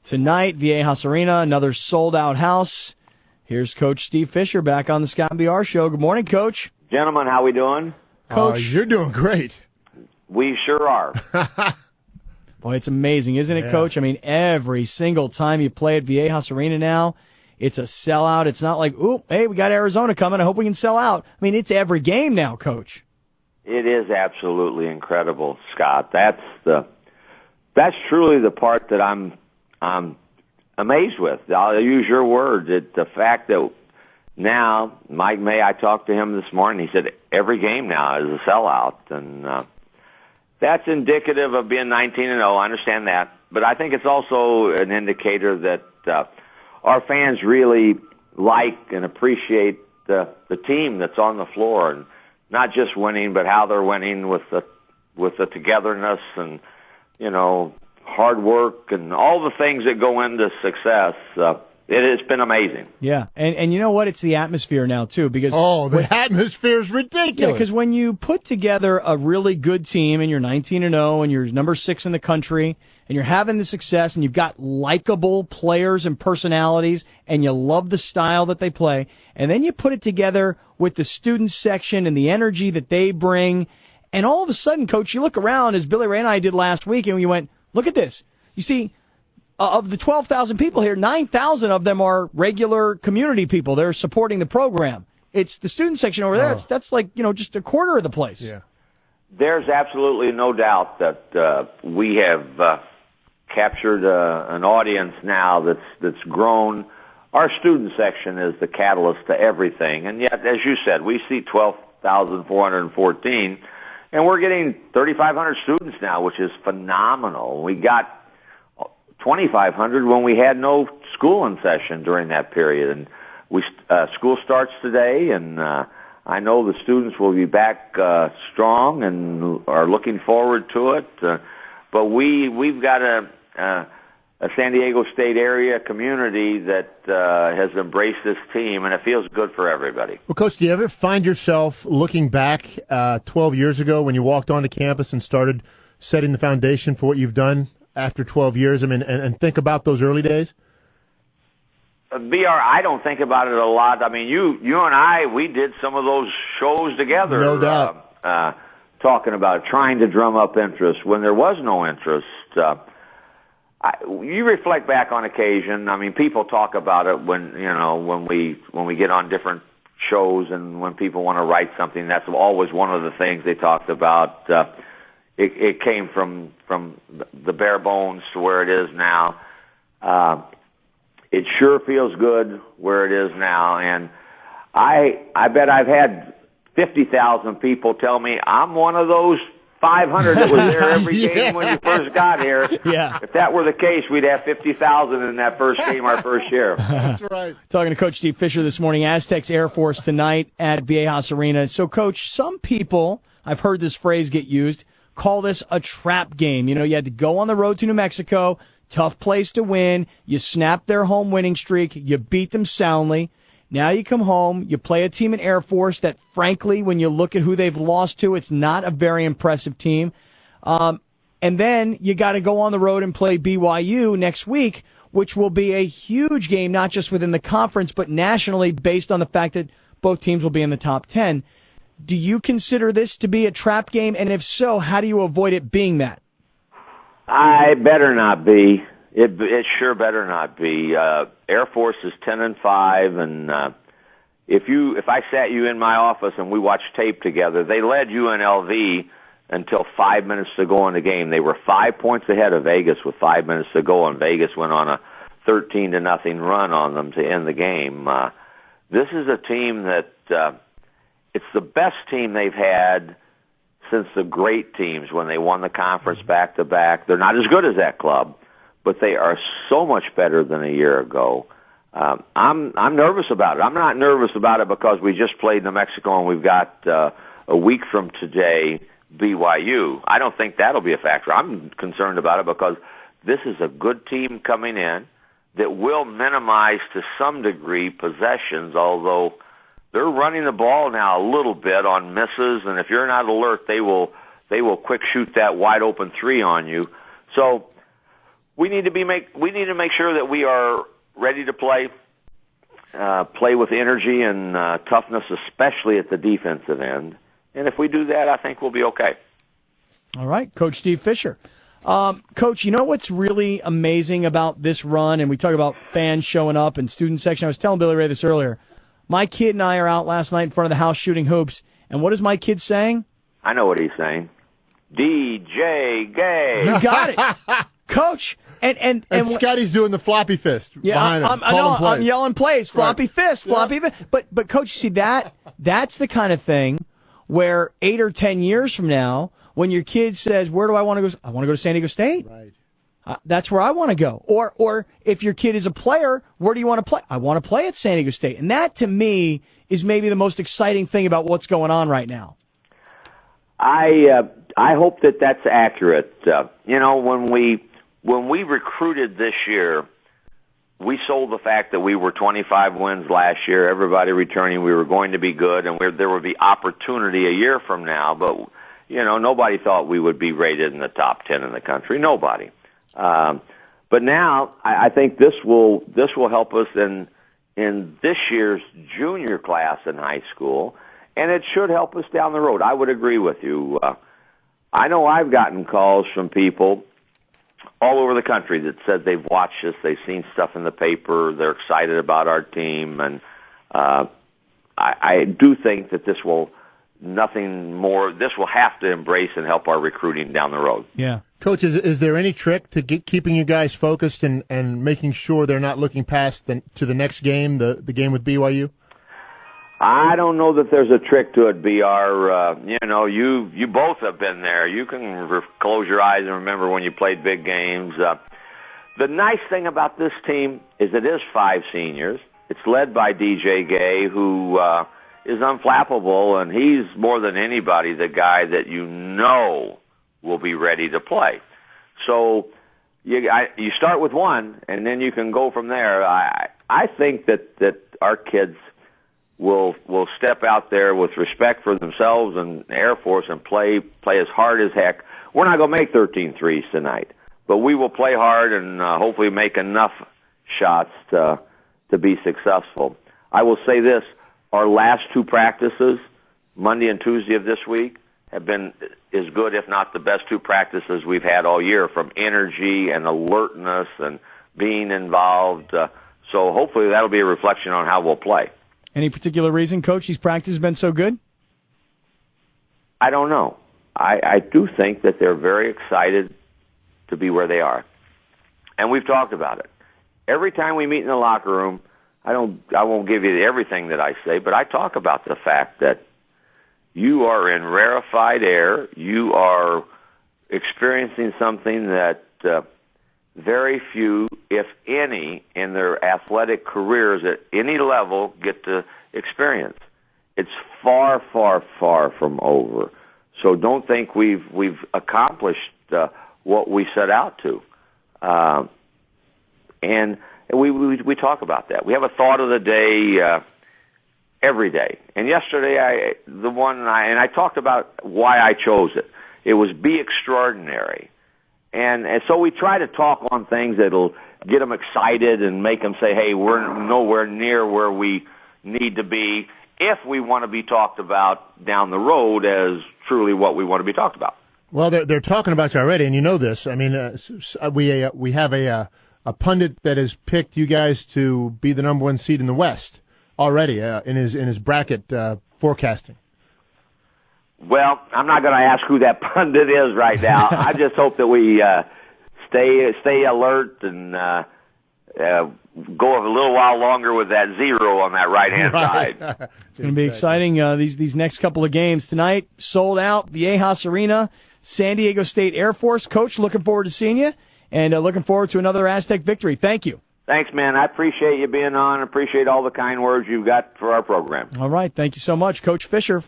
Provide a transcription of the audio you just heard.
tonight, Viejas Arena, another sold-out house. Here's Coach Steve Fisher back on the Scott and BR Show. Good morning, Coach. Gentlemen, how we doing? Coach, you're doing great. We sure are. Boy, it's amazing, isn't it, Coach? I mean, every single time you play at Viejas Arena now, it's a sellout. It's not like, ooh, hey, we got Arizona coming. I hope we can sell out. I mean, it's every game now, Coach. It is absolutely incredible, Scott. That's truly the part that I'm amazed with. I'll use your word. The fact that now, Mike May, I talked to him this morning. He said every game now is a sellout, and that's indicative of being 19-0. I understand that, but I think it's also an indicator that our fans really like and appreciate the team that's on the floor, and not just winning, but how they're winning with the togetherness and hard work and all the things that go into success. It's been amazing. Yeah, and you know what? It's the atmosphere now, too. Because the atmosphere is ridiculous. Yeah, because when you put together a really good team and you're 19-0 and you're number 6 in the country and you're having the success and you've got likable players and personalities and you love the style that they play, and then you put it together with the student section and the energy that they bring, and all of a sudden, Coach, you look around, as Billy Ray and I did last week, and we went, look at this. You see, of the 12,000 people here, 9,000 of them are regular community people. They're supporting the program. It's the student section over there. That's like, just a quarter of the place. Yeah. There's absolutely no doubt that we have captured an audience now that's grown. Our student section is the catalyst to everything. And yet, as you said, we see 12,414, and we're getting 3,500 students now, which is phenomenal. We got 2,500 when we had no school in session during that period, and school starts today, and I know the students will be back strong and are looking forward to it. But we've got a San Diego State area community that has embraced this team, and it feels good for everybody. Well, Coach, do you ever find yourself looking back 12 years ago when you walked onto campus and started setting the foundation for what you've done after 12 years, and think about those early days? BR, I don't think about it a lot. I mean, you and I, we did some of those shows together. No doubt. Talking about it, trying to drum up interest when there was no interest. You reflect back on occasion. I mean, people talk about it when we get on different shows and when people want to write something. That's always one of the things they talked about. It came from the bare bones to where it is now. It sure feels good where it is now, and I bet I've had 50,000 people tell me I'm one of those 500 that was there every game when you first got here. Yeah. If that were the case, we'd have 50,000 in that first game our first year. That's right. Talking to Coach Steve Fisher this morning, Aztecs Air Force tonight at Viejas Arena. So, Coach, some people, I've heard this phrase get used, call this a trap game. You had to go on the road to New Mexico, tough place to win. You snapped their home winning streak. You beat them soundly. Now you come home, you play a team in Air Force that, frankly, when you look at who they've lost to, it's not a very impressive team. And then you got to go on the road and play BYU next week, which will be a huge game, not just within the conference, but nationally, based on the fact that both teams will be in the top 10. Do you consider this to be a trap game? And if so, how do you avoid it being that? I better not be. It sure better not be. Air Force is 10-5, and if I sat you in my office and we watched tape together, they led UNLV until 5 minutes to go in the game. They were 5 points ahead of Vegas with 5 minutes to go, and Vegas went on a 13-0 run on them to end the game. This is a team that it's the best team they've had since the great teams when they won the conference back-to-back. They're not as good as that club, but they are so much better than a year ago. I'm nervous about it. I'm not nervous about it because we just played New Mexico and we've got a week from today BYU. I don't think that'll be a factor. I'm concerned about it because this is a good team coming in that will minimize to some degree possessions, although they're running the ball now a little bit on misses, and if you're not alert, they will quick shoot that wide open three on you. So we need to make sure that we are ready to play with energy and toughness, especially at the defensive end. And if we do that, I think we'll be okay. All right, Coach Steve Fisher. Coach, you know what's really amazing about this run, and we talk about fans showing up and student section. I was telling Billy Ray this earlier. My kid and I are out last night in front of the house shooting hoops, and what is my kid saying? I know what he's saying. DJ Gay. You got it. Coach, and Scotty's doing the floppy fist behind him. I'm yelling plays, floppy fist, floppy fist. But Coach, you see that's the kind of thing where 8 or 10 years from now, when your kid says, "Where do I want to go?" I want to go to San Diego State. Right. That's where I want to go. Or if your kid is a player, where do you want to play? I want to play at San Diego State. And that, to me, is maybe the most exciting thing about what's going on right now. I hope that that's accurate. When we recruited this year, we sold the fact that we were 25 wins last year, everybody returning, we were going to be good, and there would be opportunity a year from now. But, nobody thought we would be rated in the top 10 in the country. Nobody. But now I think this will help us in this year's junior class in high school, and it should help us down the road. I would agree with you. I know I've gotten calls from people all over the country that said they've watched us, they've seen stuff in the paper, they're excited about our team, and I do think that this will have to embrace and help our recruiting down the road. Yeah. Coach, is there any trick to keeping you guys focused and making sure they're not looking past to the next game, the game with BYU? I don't know that there's a trick to it, BR. You both have been there. You can close your eyes and remember when you played big games. The nice thing about this team is it is 5 seniors. It's led by DJ Gay, who is unflappable, and he's more than anybody the guy that will be ready to play. So you start with one, and then you can go from there. I think that our kids will step out there with respect for themselves and Air Force and play as hard as heck. We're not going to make 13 threes tonight, but we will play hard and hopefully make enough shots to be successful. I will say this, our last 2 practices, Monday and Tuesday of this week, have been as good, if not the best 2 practices we've had all year, from energy and alertness and being involved. So hopefully that'll be a reflection on how we'll play. Any particular reason, Coach, these practices have been so good? I don't know. I do think that they're very excited to be where they are. And we've talked about it. Every time we meet in the locker room, I won't give you everything that I say, but I talk about the fact that you are in rarefied air. You are experiencing something that very few, if any, in their athletic careers at any level get to experience. It's far, far, far from over. So don't think we've accomplished what we set out to. And we talk about that. We have a thought of the day every day. And yesterday, I talked about why I chose it. It was be extraordinary. And so we try to talk on things that'll get them excited and make them say, hey, we're nowhere near where we need to be if we want to be talked about down the road as truly what we want to be talked about. Well, they're talking about you already, and you know this. I mean, we have a pundit that has picked you guys to be the number 1 seed in the West already in his bracket forecasting. Well, I'm not going to ask who that pundit is right now. I just hope that we stay alert and go a little while longer with that 0 on that right-hand side. It's going to be exciting. These next couple of games tonight, sold out, Viejas Arena, San Diego State Air Force. Coach, looking forward to seeing you, and looking forward to another Aztec victory. Thank you. Thanks, man. I appreciate you being on. Appreciate all the kind words you've got for our program. All right. Thank you so much, Coach Fisher.